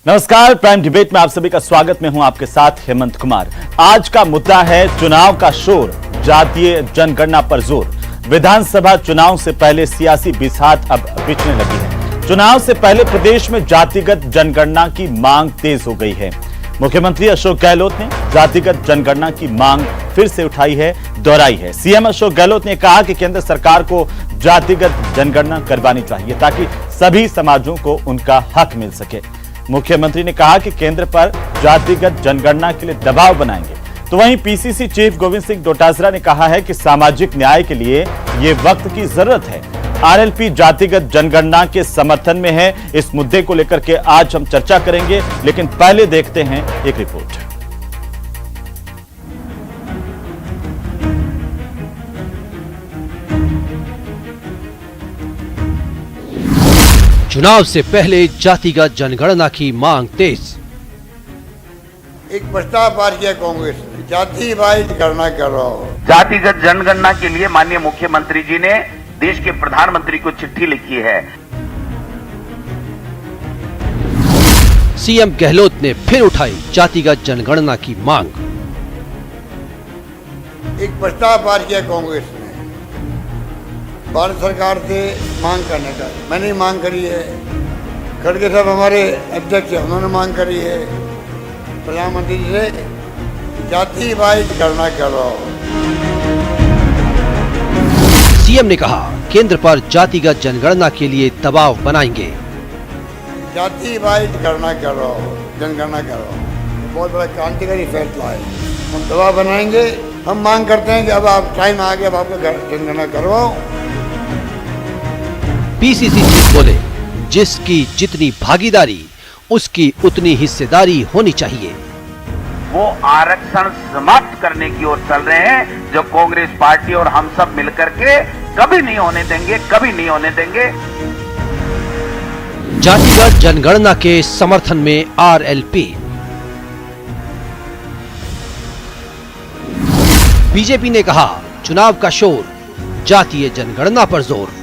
नमस्कार, prime debate में आप सभी का स्वागत। मैं हूं आपके साथ हेमंत कुमार। आज का मुद्दा है चुनाव का शोर, जातीय जनगणना पर जोर। विधानसभा चुनाव से पहले सियासी बिसात अब बिछने लगी है। चुनाव से पहले प्रदेश में जातिगत जनगणना की मांग तेज हो गई है। मुख्यमंत्री अशोक गहलोत ने जातिगत जनगणना की मांग फिर से उठाई है, दोहराई है। सीएम अशोक गहलोत ने कहा कि केंद्र सरकार को जातिगत जनगणना करवानी चाहिए ताकि सभी समाजों को उनका हक मिल सके। मुख्यमंत्री ने कहा कि केंद्र पर जातिगत जनगणना के लिए दबाव बनाएंगे। तो वहीं पीसीसी चीफ गोविंद सिंह डोटासरा ने कहा है कि सामाजिक न्याय के लिए यह वक्त की जरूरत है। आरएलपी जातिगत जनगणना के समर्थन में है। इस मुद्दे को लेकर के आज हम चर्चा करेंगे, लेकिन पहले देखते हैं एक रिपोर्ट। चुनाव से पहले जातिगत जनगणना की मांग तेज। एक प्रस्ताव पार किया कांग्रेस ने, जाति वाइज गणना करो। जातिगत जनगणना के लिए माननीय मुख्यमंत्री जी ने देश के प्रधानमंत्री को चिट्ठी लिखी है। सीएम गहलोत ने फिर उठाई जातिगत जनगणना की मांग। एक प्रस्ताव पार किया कांग्रेस ने भारत सरकार से मांग करने का। मैंने मांग करी है, खड़गे साहब हमारे अध्यक्ष हैं, उन्होंने मांग करी है प्रधानमंत्री जी से, जाति वाइज गणना करो। सीएम ने कहा केंद्र पर जातिगत जनगणना के लिए दबाव बनाएंगे। जाति वाइज गणना करो, जनगणना करो, बहुत बड़ा क्रांतिकारी फैसला है। हम दबाव बनाएंगे। हम मांग करते हैं कि अब आप टाइम आ गया, अब आपको जनगणना करवाओ। पीसीसी चीफ बोले, जिसकी जितनी भागीदारी उसकी उतनी हिस्सेदारी होनी चाहिए। वो आरक्षण समाप्त करने की ओर चल रहे हैं, जो कांग्रेस पार्टी और हम सब मिलकर के कभी नहीं होने देंगे, कभी नहीं होने देंगे। जातिगत जनगणना के समर्थन में आरएलपी। बीजेपी ने कहा चुनाव का शोर, जातीय जनगणना पर जोर।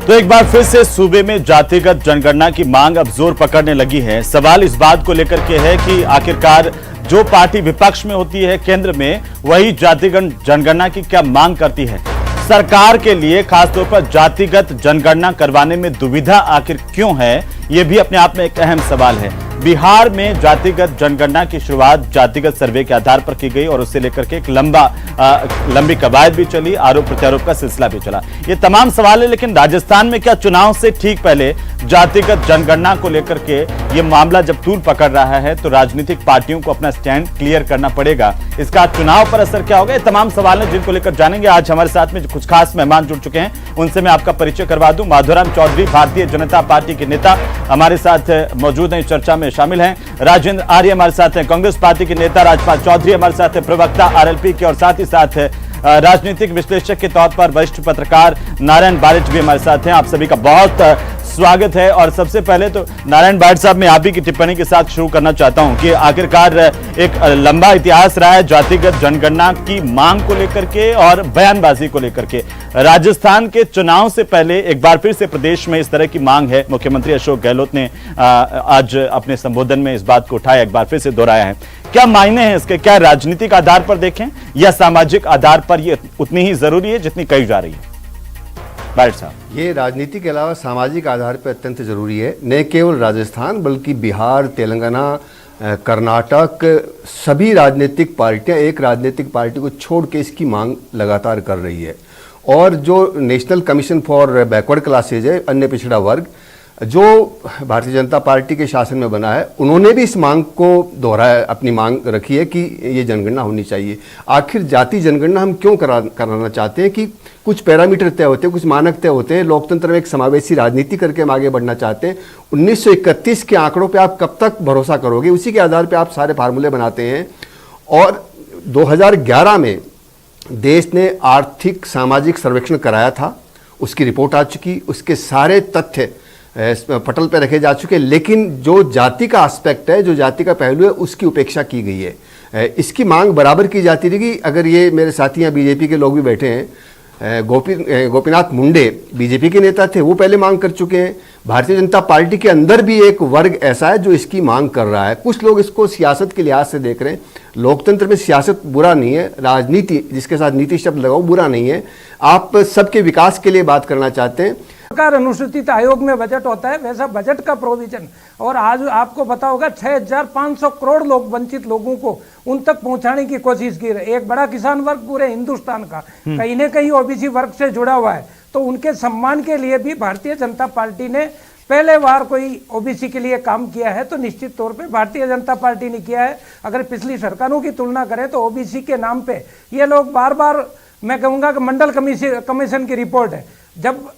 तो एक बार फिर से सूबे में जातिगत जनगणना की मांग अब जोर पकड़ने लगी है। सवाल इस बात को लेकर के है कि आखिरकार जो पार्टी विपक्ष में होती है केंद्र में, वही जातिगत जनगणना की क्या मांग करती है। सरकार के लिए खासतौर पर जातिगत जनगणना करवाने में दुविधा आखिर क्यों है, यह भी अपने आप में एक अहम सवाल है। बिहार में जातिगत जनगणना की शुरुआत जातिगत सर्वे के आधार पर की गई और उससे लेकर के एक लंबी कवायद भी चली, आरोप प्रत्यारोप का सिलसिला भी चला। ये तमाम सवाल है, लेकिन राजस्थान में क्या चुनाव से ठीक पहले जातिगत जनगणना को लेकर के ये मामला जब तूल पकड़ रहा है तो राजनीतिक पार्टियों को अपना स्टैंड क्लियर करना पड़ेगा। इसका चुनाव पर असर क्या होगा, ये तमाम सवाल हैं जिनको लेकर जानेंगे। आज हमारे साथ में कुछ खास मेहमान जुड़ चुके हैं, उनसे मैं आपका परिचय करवा दूं। माधोराम चौधरी भारतीय जनता पार्टी के नेता हमारे साथ मौजूद हैं, चर्चा में शामिल हैं। राजेंद्र आर्य हमारे साथ हैं, कांग्रेस पार्टी के नेता। राजपाल चौधरी हमारे साथ हैं, प्रवक्ता आरएलपी के, और साथ ही साथ राजनीतिक विश्लेषक के तौर पर वरिष्ठ पत्रकार नारायण बारिच भी हमारे साथ हैं। आप सभी का बहुत स्वागत है। और सबसे पहले तो नारायण बारिच साहब, मैं आप ही की टिप्पणी के साथ शुरू करना चाहता हूं कि आखिरकार एक लंबा इतिहास रहा है जातिगत जनगणना की मांग को लेकर के और बयानबाजी को लेकर के। राजस्थान के चुनाव से पहले एक बार फिर से प्रदेश में इस तरह की मांग है। मुख्यमंत्री अशोक गहलोत ने आज अपने संबोधन में इस बात को उठाया, एक बार फिर से दोहराया है। क्या मायने हैं इसके? क्या राजनीतिक आधार पर देखें या सामाजिक आधार पर ये उतनी ही जरूरी है जितनी कही जा रही है? बारिच साहब, ये राजनीति के अलावा सामाजिक आधार पर अत्यंत जरूरी है। न केवल राजस्थान बल्कि बिहार, तेलंगाना, कर्नाटक, सभी राजनीतिक पार्टियां एक राजनीतिक पार्टी को छोड़ के इसकी मांग लगातार कर रही है। और जो national commission for backward classes है, अन्य पिछड़ा वर्ग, जो भारतीय जनता पार्टी के शासन में बना है, उन्होंने भी इस मांग को दोहराया, अपनी मांग रखी है कि ये जनगणना होनी चाहिए। आखिर जाति जनगणना हम क्यों कराना चाहते हैं कि कुछ पैरामीटर तय होते हैं, कुछ मानक तय होते हैं। लोकतंत्र में एक समावेशी राजनीति करके हम आगे बढ़ना चाहते हैं। 1931 के आंकड़ों पे आप कब तक भरोसा करोगे? उसी के आधार पे आप सारे फार्मूले बनाते हैं। और 2011 में देश ने आर्थिक सामाजिक सर्वेक्षण कराया था, उसकी रिपोर्ट आ चुकी, उसके सारे तथ्य पटल पर रखे जा चुके, लेकिन जो जाति का एस्पेक्ट है, जो जाति का पहलू है, उसकी उपेक्षा की गई है। इसकी मांग बराबर की जाती रहेगी। अगर ये मेरे साथी यहाँ बीजेपी के लोग भी बैठे हैं, गोपीनाथ मुंडे बीजेपी के नेता थे, वो पहले मांग कर चुके हैं। भारतीय जनता पार्टी के अंदर भी एक वर्ग ऐसा है जो इसकी मांग कर रहा है। कुछ लोग इसको सियासत के लिहाज से देख रहे हैं। लोकतंत्र में सियासत बुरा नहीं है, राजनीति जिसके साथ नीति शब्द लगाओ बुरा नहीं है। आप सबके विकास के लिए बात करना चाहते हैं। सरकार अनुसूचित आयोग में बजट होता है, वैसा बजट का प्रोविजन, और आज आपको पता होगा 6500 करोड़ लोग वंचित लोगों को उन तक पहुंचाने की कोशिश की है। एक बड़ा किसान वर्ग पूरे हिंदुस्तान का कहीं न कहीं ओबीसी वर्ग से जुड़ा हुआ है, तो उनके सम्मान के लिए भी भारतीय जनता पार्टी ने पहले बार कोई ओबीसी के लिए काम किया है, तो निश्चित तौर पे भारतीय जनता पार्टी ने किया है। अगर पिछली सरकारों की तुलना करें तो ओबीसी के नाम पे ये लोग बार बार, मैं कहूँगा कि मंडल कमीशन की रिपोर्ट है, जब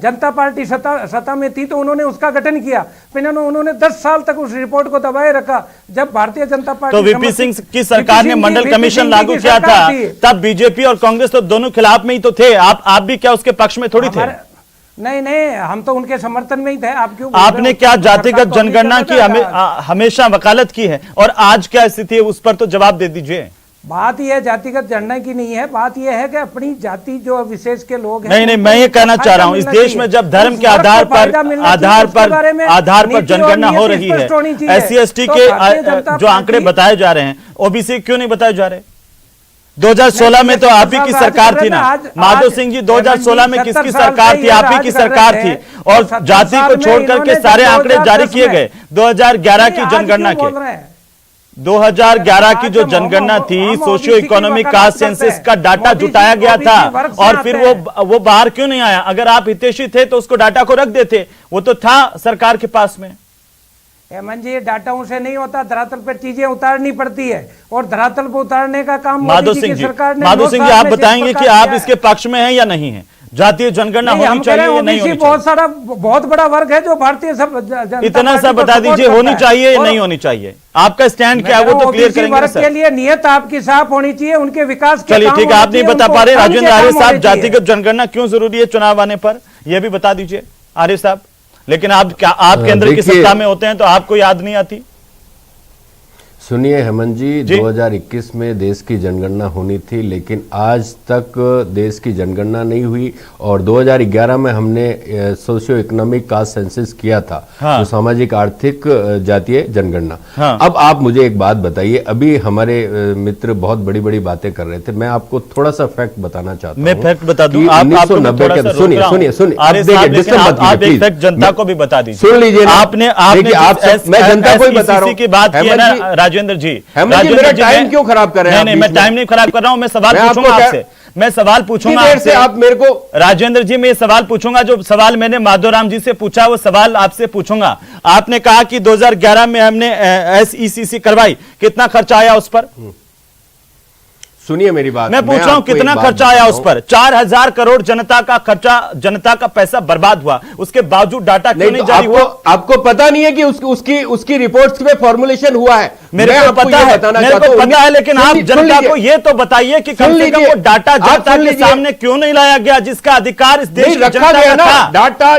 जनता पार्टी सत्ता में थी तो उन्होंने उसका गठन किया, फिर उन्होंने 10 साल तक उस रिपोर्ट को दबाए रखा। जब भारतीय जनता पार्टी तो वीपी सिंह की सरकार ने मंडल कमीशन लागू किया था, तब बीजेपी और कांग्रेस तो दोनों खिलाफ में ही तो थे। आप भी क्या उसके पक्ष में थोड़ी थे? नहीं, हम तो उनके समर्थन में ही थे। आप क्यों? आपने क्या जातिगत जनगणना की हमेशा वकालत की है, और आज क्या स्थिति है उस पर तो जवाब दे दीजिए। बात यह जातिगत जनगणना की नहीं है, बात यह है कि अपनी जाति जो विशेष के लोग हैं। नहीं, मैं ये कहना चाह रहा हूं, इस देश में जब धर्म के आधार पर जनगणना हो रही है, SC ST के जो आंकड़े बताए जा रहे हैं, ओबीसी क्यों नहीं बताए जा रहे? 2016 में तो आप ही की सरकार थी ना माधव सिंह जी, 2016 में किसकी सरकार थी? आप ही की सरकार थी, और जाति को छोड़ करके सारे आंकड़े जारी किए गए 2011 की जनगणना के। 2011 की जो जनगणना थी, सोशियो इकोनॉमिक कास्ट सेंसस का डाटा जुटाया गया था, और फिर वो बाहर क्यों नहीं आया? अगर आप हितैषी थे तो उसको डाटा को रख देते, वो तो था सरकार के पास में। हेमंत जी, डाटाओं से नहीं होता, धरातल पर चीजें उतारनी पड़ती है, और धरातल पर उतारने का काम माधव सिंह जी आप बताएंगे कि आप इसके पक्ष में हैं या नहीं है? जातीय जनगणना होनी चाहिए या नहीं होनी चाहिए? बहुत बड़ा वर्ग है जो भारतीय सब इतना सा बता दीजिए, होनी चाहिए या नहीं होनी चाहिए? आपका स्टैंड क्या है वो तो क्लियर करेंगे सर। के लिए नियत आपकी साफ होनी चाहिए, उनके विकास के चलिए ठीक है, आप नहीं बता पा रहे। राजेंद्र आर्य साहब, जातिगत जनगणना क्यों जरूरी है चुनाव आने पर, यह भी बता दीजिए आर्य साहब। लेकिन आप केंद्र की सत्ता में होते हैं तो आपको याद नहीं आती? सुनिए हेमंत जी, 2021 में देश की जनगणना होनी थी, लेकिन आज तक देश की जनगणना नहीं हुई। और 2011 में हमने सोशियो इकोनॉमिक कास्ट सेंसस किया था, हाँ। जो सामाजिक आर्थिक जातीय जनगणना। हाँ। अब आप मुझे एक बात बताइए, अभी हमारे मित्र बहुत बड़ी बड़ी बातें कर रहे थे, मैं आपको थोड़ा सा फैक्ट बताना चाहता हूँ। मैं फैक्ट बता दूं, 1990 के, सुनिए फैक्ट जनता को भी बता दीजिए। सुन लीजिए, आपने मैं जनता को ही बता रहा हूँ की बात की है ना राजेंद्र जी। मेरा टाइम क्यों खराब कर रहे हैं? नहीं, मैं टाइम नहीं खराब कर रहा हूं, मैं सवाल पूछूंगा आपसे। मैं सवाल पूछूंगा आपसे, आप मेरे को राजेंद्र जी, मैं सवाल पूछूंगा, जो सवाल मैंने माधवराम जी से पूछा वो सवाल आपसे पूछूंगा। आपने कहा कि 2011 में हमने SECC करवाई, कितना खर्चा आया उस पर? सुनिए मेरी बात, मैं पूछ रहा हूं कितना खर्चा आया उस पर? 4000 करोड़ जनता का खर्चा, जनता का पैसा बर्बाद हुआ, उसके बावजूद डाटा क्यों नहीं जारी हुआ? आपको पता नहीं है कि उसकी रिपोर्ट्स में फॉर्मुलेशन हुआ है? मेरे को पता है, लेकिन आप जनता को ये तो बताइए कि कम से कम वो डाटा जनता के सामने क्यों नहीं लाया गया, जिसका अधिकार इस देश की जनता का था? डाटा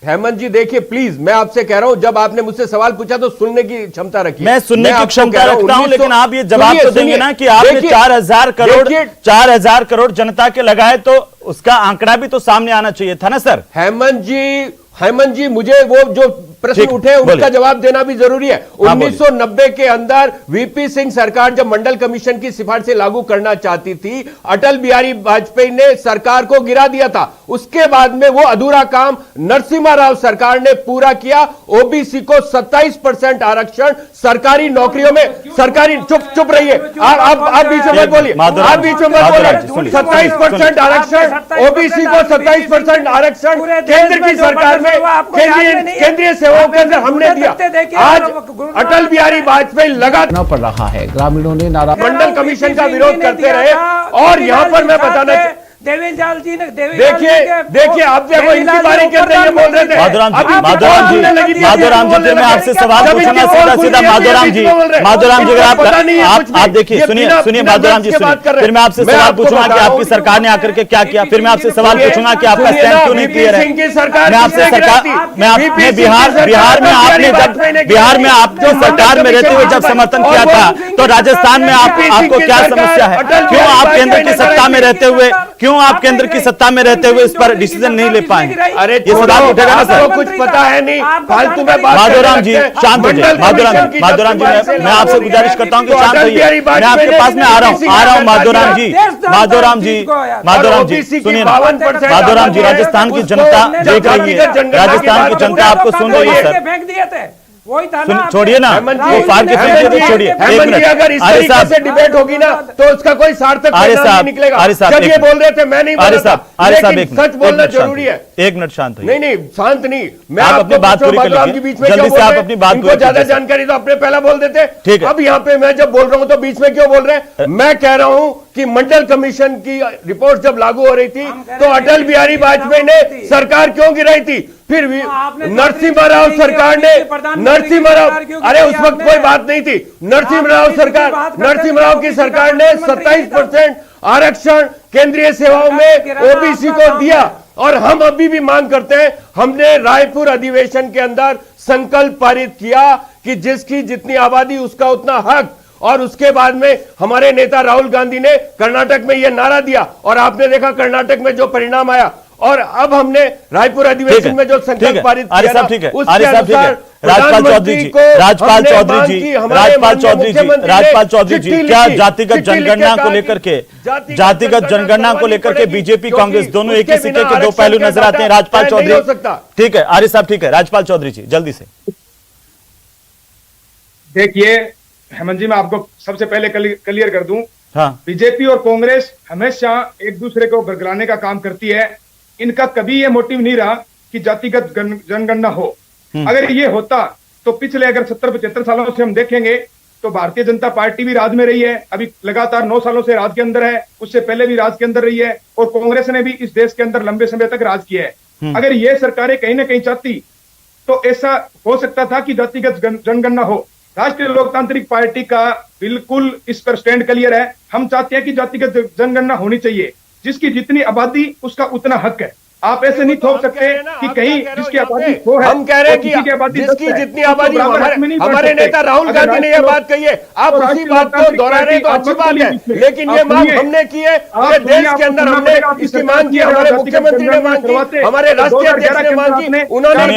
हेमंत जी देखिए प्लीज, मैं आपसे कह रहा हूं, जब आपने मुझसे सवाल पूछा तो सुनने की क्षमता रखिए। मैं सुनने की क्षमता रखता हूं, लेकिन आप ये जवाब तो देंगे ना कि आपने 4000 करोड़ जनता के लगाए, तो उसका आंकड़ा भी तो सामने आना चाहिए था ना सर। हेमंत जी मुझे वो जो प्रश्न उठे उसका जवाब देना भी जरूरी है। 1990 के अंदर वीपी सिंह सरकार जब मंडल कमीशन की सिफारिशें लागू करना चाहती थी, अटल बिहारी वाजपेयी ने सरकार को गिरा दिया था। उसके बाद में वो अधूरा काम नरसिम्हा राव सरकार ने पूरा किया। ओबीसी को 27% आरक्षण सरकारी नौकरियों में, सरकारी चुप रहिए आप बीच में बोलिए, आप बीच में बोलिए। 27% आरक्षण ओबीसी को, 27% आरक्षण केंद्र की सरकार में, केंद्रीय सेवाओं के अंदर हमने दिया। आज अटल बिहारी वाजपेयी लगातार पड़ रहा है, ग्रामीणों ने मंडल कमीशन का विरोध करते रहे। और यहां पर मैं बताना देवेंद्र जी ने देखिए आप देखो इनकी बारी के अंदर ये बोल रहे थे। माधवराम जी मैं आपसे सवाल पूछूंगा सीधा माधवराम जी अगर आप देखिए, सुनिए माधवराम जी, फिर मैं आपसे सवाल पूछूंगा कि आपकी सरकार ने आकर के क्या किया, फिर मैं आपसे सवाल पूछूंगा कि आपका स्टैंड क्यों नहीं क्लियर है। मैं आपसे बिहार में आपने सरकार में रहते हुए जब समर्थन किया था, तो राजस्थान में आपको क्या समस्या है? क्यों आप केंद्र की सत्ता में रहते हुए क्यों आप केंद्र की सत्ता में रहते हुए इस पर डिसीजन नहीं ले पाए? अरे ये सवाल उठेगा ना सर? कुछ पता है नहीं, फालतू में बात माधोराम जी शांत हो जाइए। माधोराम जी मैं आपसे गुजारिश करता हूँ कि शांत होइए। मैं आपके पास में आ रहा हूँ माधोराम जी सुनिए ना। माधोराम जी, राजस्थान की जनता देख रही है, राजस्थान की जनता आपको सुन रही है सर। फेंक दिए थे वही था ना। छोड़िए ना, वो फाड़ के फेंक दिए, छोड़िए। एक मिनट, अगर इस तरीके से डिबेट होगी ना तो उसका कोई सार्थक परिणाम नहीं निकलेगा। जब ये बोल रहे थे मैं नहीं बोल रहा था, लेकिन सच बोलना जरूरी है। एक मिनट शांत होइए। नहीं शांत नहीं, मैं आप अपनी बात पूरी कर आपके बीच में जल्दी से आप अपनी बात इनको ज्यादा जानकारी तो अपने पहला बोल देते। ठीक है। अब यहाँ पे मैं जब बोल रहा हूँ तो बीच में क्यों बोल रहे हैं? मैं कह रहा हूँ कि मंडल कमीशन की रिपोर्ट जब लागू हो रही थी तो अटल बिहारी वाजपेयी ने सरकार क्यों गिराई थी? फिर भी नरसिम्हा राव सरकार ने, नरसिम्हा राव, अरे उस वक्त कोई बात नहीं थी। नरसिम्हा राव की सरकार ने 27% आरक्षण केंद्रीय सेवाओं में ओबीसी को दिया और हम अभी भी मांग करते हैं। हमने रायपुर अधिवेशन के अंदर संकल्प पारित किया कि जिसकी जितनी आबादी उसका उतना हक, और उसके बाद में हमारे नेता राहुल गांधी ने कर्नाटक में यह नारा दिया और आपने देखा कर्नाटक में जो परिणाम आया। और अब हमने रायपुर अधिवेशन में जो संकल्प पारित किया ना, उसके अनुसार राजपाल चौधरी जी, राजपाल चौधरी जी, क्या जातिगत जनगणना को लेकर के बीजेपी कांग्रेस दोनों एक ही सिक्के के दो पहलू नजर आते हैं? राजपाल चौधरी, ठीक है आरिफ साहब, ठीक है राजपाल चौधरी जी जल्दी से। देखिए हेमंत जी, मैं आपको सबसे पहले क्लियर कर दूं, हाँ, बीजेपी और कांग्रेस हमेशा एक दूसरे को बरगलाने का काम करती है। इनका कभी ये मोटिव नहीं रहा कि जातिगत जनगणना हो। अगर ये होता तो पिछले अगर 70-75 सालों से हम देखेंगे तो भारतीय जनता पार्टी भी राज में रही है, अभी लगातार 9 सालों से राज के अंदर है, उससे पहले भी राज के अंदर रही है, और कांग्रेस ने भी इस देश के अंदर लंबे समय तक राज किया है। अगर ये सरकारें कहीं ना कहीं चाहती तो ऐसा हो सकता था कि जातिगत जनगणना हो। राष्ट्रीय लोकतांत्रिक पार्टी का बिल्कुल इस पर स्टैंड क्लियर है। हम चाहते हैं कि जातिगत जनगणना होनी चाहिए, जिसकी जितनी आबादी उसका उतना हक है। आप ऐसे नहीं थोप सकते कि कहीं जिसकी आबादी 100 है, हम कह रहे हैं कि जिसकी जितनी आबादी, हमारे नेता राहुल गांधी ने यह बात कही है, आप उसी बात को दोहरा रहे तो अच्छी बात है, लेकिन ये मांग हमने की है, पूरे देश के अंदर हमने इसकी मांग की, हमारे मुख्यमंत्री ने मांग की, हमारे राष्ट्रीय अध्यक्ष ने मांग की, उन्होंने।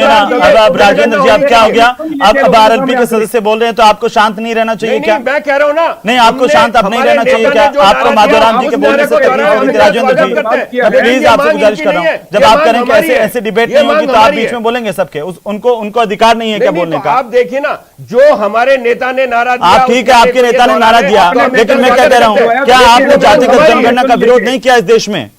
अब राजेंद्र जी, अब क्या हो गया? अब आरएलपी के सदस्य बोल रहे हैं तो आपको शांत नहीं रहना चाहिए क्या? मैं कह रहा हूँ ना, नहीं आपको शांत अब नहीं रहना चाहिए क्या? आपको माधोराम जी के बोलने से तकलीफ हो रही थी? राजेंद्र जी प्लीज आपसे गुजारिश कर रहा हूँ, जब आप करें कि ऐसे डिबेट नहीं होगी तो आप बीच में बोलेंगे सबके, उनको अधिकार नहीं है क्या बोलने का? आप देखिए ना, जो हमारे नेता ने नारा दिया, आप ठीक है, आपके नेता ने नारा दिया, लेकिन मैं क्या कह रहा हूं, क्या आपने जातिगत जनगणना का विरोध नहीं किया इस देश में?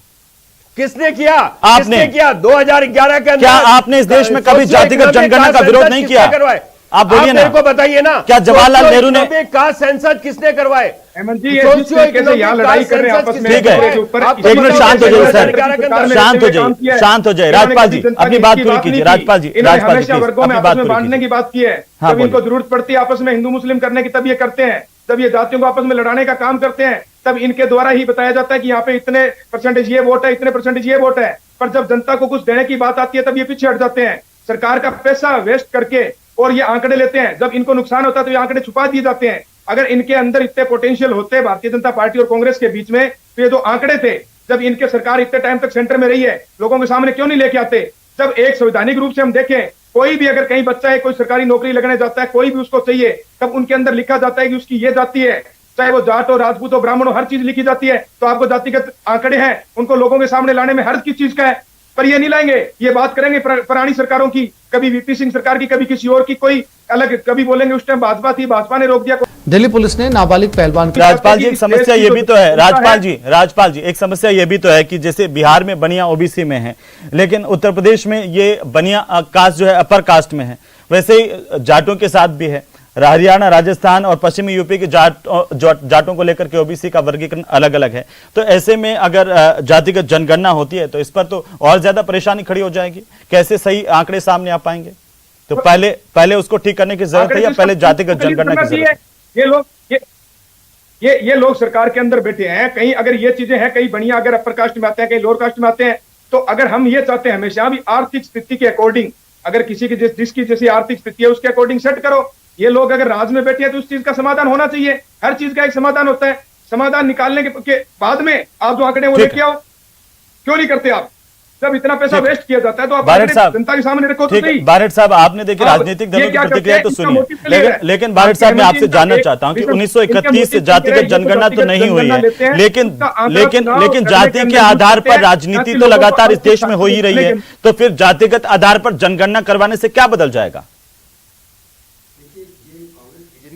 किसने किया? आपने किया 2011 के अंदर। क्या आपने इस देश में कभी जातिगत जनगणना का विरोध नहीं किया? आप बोलिए ना, को बताइए ना, क्या जवाहरलाल नेहरू ने का सेंसस किसने करवाए? हेमंत जी, कैसे यहाँ लड़ाई कर रहे हैं आपस में? ठीक है, एक मिनट शांत हो जाइए सर, शांत हो जाइए। राजपाल जी अपनी बात पूरी कीजिए। राजपाल जी, हमेशा वर्गों में आपस में बांटने की बात की है। जब इनको जरूरत पड़ती है आपस में हिंदू मुस्लिम करने की, तब ये करते हैं। जब ये जातियों को आपस में लड़ाने का काम करते हैं, तब इनके द्वारा ही बताया जाता है कि यहाँ पे इतने परसेंटेज ये वोट है, इतने परसेंटेज ये वोट है। पर जब जनता को कुछ देने की बात आती है तब ये पीछे हट जाते हैं, सरकार का पैसा वेस्ट करके, और ये आंकड़े लेते हैं। जब इनको नुकसान होता है तो ये आंकड़े छुपा दिए जाते हैं। अगर इनके अंदर इतने पोटेंशियल होते हैं भारतीय जनता पार्टी और कांग्रेस के बीच में, तो ये जो आंकड़े थे, जब इनके सरकार इतने टाइम तक सेंटर में रही है, लोगों के सामने क्यों नहीं लेके आते? जब एक संवैधानिक रूप से हम देखें, कोई भी अगर कहीं बच्चा है कोई सरकारी नौकरी लगने जाता है, कोई भी उसको चाहिए, तब उनके अंदर लिखा जाता है कि उसकी ये जाति है, चाहे वो जाट हो, राजपूत हो, ब्राह्मण हो, हर चीज लिखी जाती है। तो आपको जातिगत आंकड़े हैं, उनको लोगों के सामने लाने में हर किस चीज का है, पर ये नहीं लाएंगे। ये बात करेंगे पुरानी सरकारों की, कभी वीपी सिंह सरकार की, कभी किसी और की, कोई अलग, कभी बोलेंगे उस टाइम भाजपा थी, भाजपा ने रोक दिया। दिल्ली पुलिस ने नाबालिग पहलवान की। राजपाल जी, एक समस्या ये भी तो है, राजपाल जी एक समस्या ये भी तो है कि जैसे बिहार में बनिया ओबीसी में है, लेकिन उत्तर प्रदेश में ये बनिया कास्ट जो है अपर कास्ट में है, वैसे ही जाटों के साथ भी है। हरियाणा, राजस्थान और पश्चिमी यूपी के जाटों को लेकर के ओबीसी का वर्गीकरण अलग अलग है। तो ऐसे में अगर जातिगत जनगणना होती है तो इस पर तो और ज्यादा परेशानी खड़ी हो जाएगी। कैसे सही आंकड़े सामने आ पाएंगे? तो पहले उसको ठीक करने की जरूरत है या पहले जातिगत जनगणना की जरूरत है? ये लोग सरकार के अंदर बैठे हैं, कहीं अगर ये चीजें हैं, कहीं बढ़िया अगर अपर कास्ट में आते हैं, कहीं लोअर कास्ट में आते हैं, तो अगर हम ये चाहते हैं हमेशा भी आर्थिक स्थिति के अकॉर्डिंग, अगर किसी की जिसकी जैसी आर्थिक स्थिति है उसके अकॉर्डिंग सेट करो। ये लोग अगर राज में बैठे हैं तो उस चीज का समाधान होना चाहिए। हर चीज का एक समाधान होता है। समाधान निकालने के बाद में आप जो आंकड़े वो लेके आओ। क्यों नहीं करते आप? जब इतना पैसा वेस्ट किया जाता है तो आप बारेट साहब, जनता के सामने रखो तो ठीक है, सही। बारेट साहब आपने देखिए आप राजनीतिक ये दलों की क्या करते प्रतिक्रिया हैं? तो इसका सुनिए, मोटिव क्लियर है। लेकिन बारेट साहब मैं आपके आपसे इनका जानना एक- चाहता हूं कि इनका 1931 से मोटिव जातिगत क्लियर है, जनगणना तो जातिगत नहीं हुई जनगणना लेते है, हैं, लेकिन उसका आंकड़ा लेकिन चुनाव लेकिन करने जाति के के अंदर आधार करते पर हैं, राजनीति ताकि तो लोगों को लगातार इस आपकी देश में हो ही रही है, लेकिन- तो फिर जातिगत आधार पर जनगणना करवाने से क्या बदल जाएगा?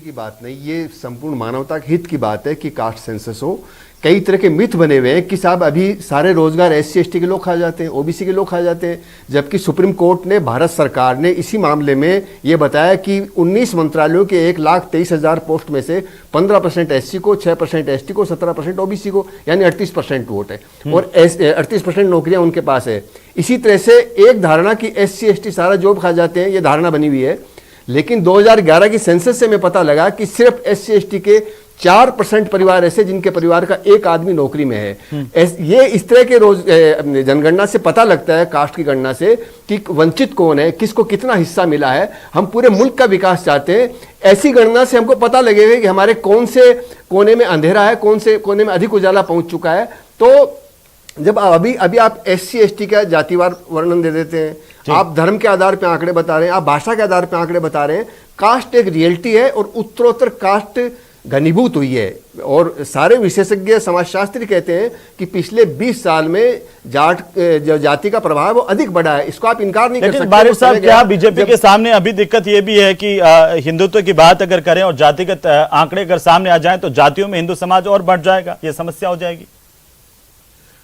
की बात नहीं, ये संपूर्ण मानवता के हित की बात है कि कास्ट सेंसस हो। कई तरह के मिथ बने हुए हैं कि साहब अभी सारे रोजगार SC ST के लोग खा जाते हैं, OBC के लोग खा जाते हैं, जबकि सुप्रीम कोर्ट ने, भारत सरकार ने इसी मामले में ये बताया कि 19 मंत्रालयों के 1,23,000 पोस्ट में से 15% SC को, 6% ST को, 17% OBC को, यानी 38% वोट है और 38% नौकरियां उनके पास है। इसी तरह से एक धारणा कि SC ST सारा जॉब खा जाते हैं, ये धारणा बनी हुई है, लेकिन 2011 की सेंसस से हमें पता लगा कि सिर्फ SC ST के 4% परिवार ऐसे जिनके परिवार का एक आदमी नौकरी में है। ये इस तरह के रोज जनगणना से पता लगता है, कास्ट की गणना से, कि वंचित कौन है, किसको कितना हिस्सा मिला है। हम पूरे मुल्क का विकास चाहते हैं, ऐसी गणना से हमको पता लगेगा कि हमारे कौन से कोने में अंधेरा है, कौन से कोने में अधिक उजाला पहुंच चुका है। तो जब अभी आप SC ST का जातिवार वर्णन दे देते हैं, आप धर्म के आधार पे आंकड़े बता रहे हैं, आप भाषा के आधार पे आंकड़े बता रहे हैं, कास्ट एक रियलिटी है और उत्तरोत्तर कास्ट घनीभूत हुई है। और सारे विशेषज्ञ समाजशास्त्री कहते हैं कि पिछले 20 साल में जो जाति का प्रभाव वो अधिक बढ़ा है, इसको आप इनकार नहीं कर सकते। बारिश साहब, क्या बीजेपी के सामने अभी दिक्कत ये भी है कि हिंदुत्व की बात अगर करें और जातिगत आंकड़े अगर सामने आ जाएं तो जातियों में हिंदू समाज और बढ़ जाएगा, ये समस्या हो जाएगी?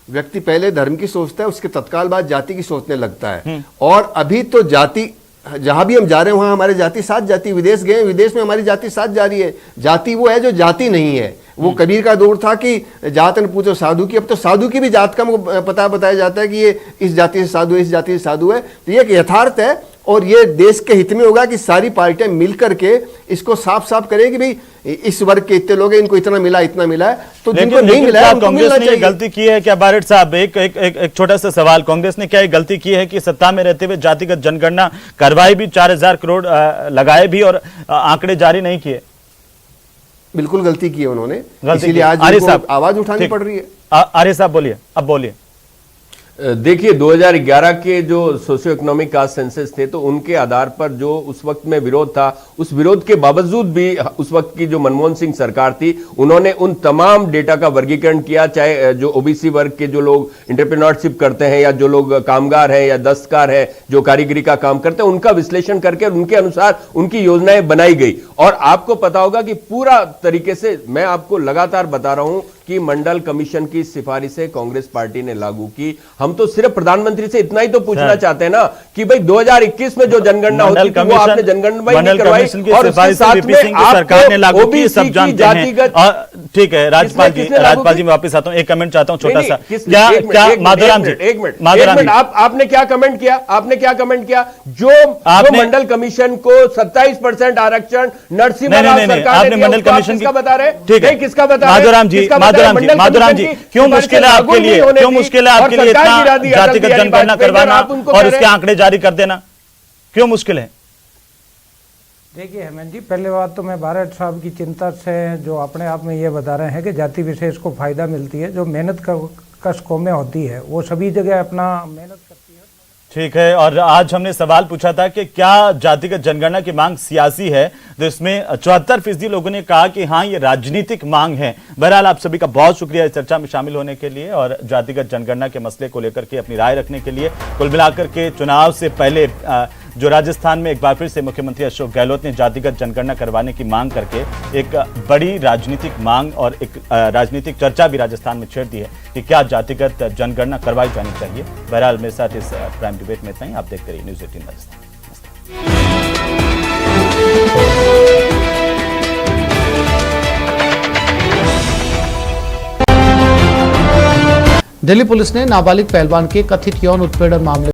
व्यक्ति पहले धर्म की सोचता है, उसके तत्काल बाद जाति की सोचने लगता है। और अभी तो जाति, जहां भी हम जा रहे हैं वहां हमारे जाति साथ जाती, विदेश गए, विदेश में हमारी जाति साथ जा रही है। जाति वो है जो जाति नहीं है। वो कबीर का दौर था कि जात न पूछो साधु की, अब तो साधु की भी जात का पता बताया जाता है कि ये इस जाति से साधु है, इस जाति से साधु है। तो ये एक यथार्थ है और ये देश के हित में होगा कि सारी पार्टियां मिलकर के इसको साफ साफ करें कि भाई इस वर्ग के इतने लोग हैं, इनको इतना मिला, इतना मिला है। तो जिनको नहीं मिला है उनको कांग्रेस मिलना ने चाहिए। गलती की है क्या बारेट साहब? एक छोटा सा सवाल, कांग्रेस ने क्या ये गलती की है कि सत्ता में रहते हुए जातिगत जनगणना करवाई भी, 4,000 करोड़ लगाए भी और आंकड़े जारी नहीं किए? बिल्कुल गलती की है उन्होंने, गलती इसीलिए की। आज आर्य उनको साहब, आवाज उठानी ठीक। पड़ रही है। आर्य साहब बोलिए, अब बोलिए। देखिए 2011 के जो सोशियो इकोनॉमिक कास्ट सेंसस थे तो उनके आधार पर जो उस वक्त में विरोध था, उस विरोध के बावजूद भी उस वक्त की जो मनमोहन सिंह सरकार थी उन्होंने उन तमाम डेटा का वर्गीकरण किया, चाहे जो OBC वर्ग के जो लोग एंटरप्रेन्योरशिप करते हैं या जो लोग कामगार हैं या दस्तकार है जो कारीगरी का काम करते हैं, उनका विश्लेषण करके उनके अनुसार उनकी योजनाएं बनाई गई। और आपको पता होगा कि पूरा तरीके से, मैं आपको लगातार बता रहा हूं कि मंडल कमीशन की सिफारिशें कांग्रेस पार्टी ने लागू की। हम तो सिर्फ प्रधानमंत्री से इतना ही तो पूछना चाहते हैं ना कि भाई 2021 में जो जनगणना होती थी वो आपने जनगणना नहीं करवाई और उसके साथ में सरकार ने लागू की, सब OBC की जानते हैं। ठीक है, राजपाल जी मैं वापस आता हूं, एक कमेंट चाहता हूं छोटा सा। क्या माधुराम जी, एक मिनट, आपने क्या कमेंट किया? आपने क्या कमेंट किया? जो मंडल कमीशन को 27% आरक्षण नरसिम्हा सरकार ने मंडल कमीशन किसका बता रहे? ठीक है, किसका बता रहे? माधुराम जी क्यों मुश्किल है आपके लिए, क्यों मुश्किल है आपके लिए इतना जातिगत जनगणना करवाना और उसके आंकड़े जारी कर देना, क्यों मुश्किल है? देखिए हेमंत जी, पहले बात तो मैं बारेट साहब की चिंता से जो अपने आप में ये बता रहे हैं कि जाति विशेष को फायदा मिलती है, जो मेहनत कश कौमें होती है वो सभी जगह अपना मेहनत करती है। ठीक है, और आज हमने सवाल पूछा था कि क्या जातिगत जनगणना की मांग सियासी है, तो इसमें 74% लोगों ने कहा कि हाँ ये राजनीतिक मांग है। बहरहाल आप सभी का बहुत शुक्रिया इस चर्चा में शामिल होने के लिए और जातिगत जनगणना के मसले को लेकर के अपनी राय रखने के लिए। कुल मिलाकर के चुनाव से पहले जो राजस्थान में एक बार फिर से मुख्यमंत्री अशोक गहलोत ने जातिगत जनगणना करवाने की मांग करके एक बड़ी राजनीतिक मांग और एक राजनीतिक चर्चा भी राजस्थान में छेड़ दी है कि क्या जातिगत जनगणना करवाई जानी चाहिए। बहरहाल मेरे साथ इस प्राइम डिबेट में इतना ही। आप देखते रहिए न्यूज़ 18 राजस्थान। दिल्ली पुलिस ने नाबालिग पहलवान के कथित यौन उत्पीड़न मामले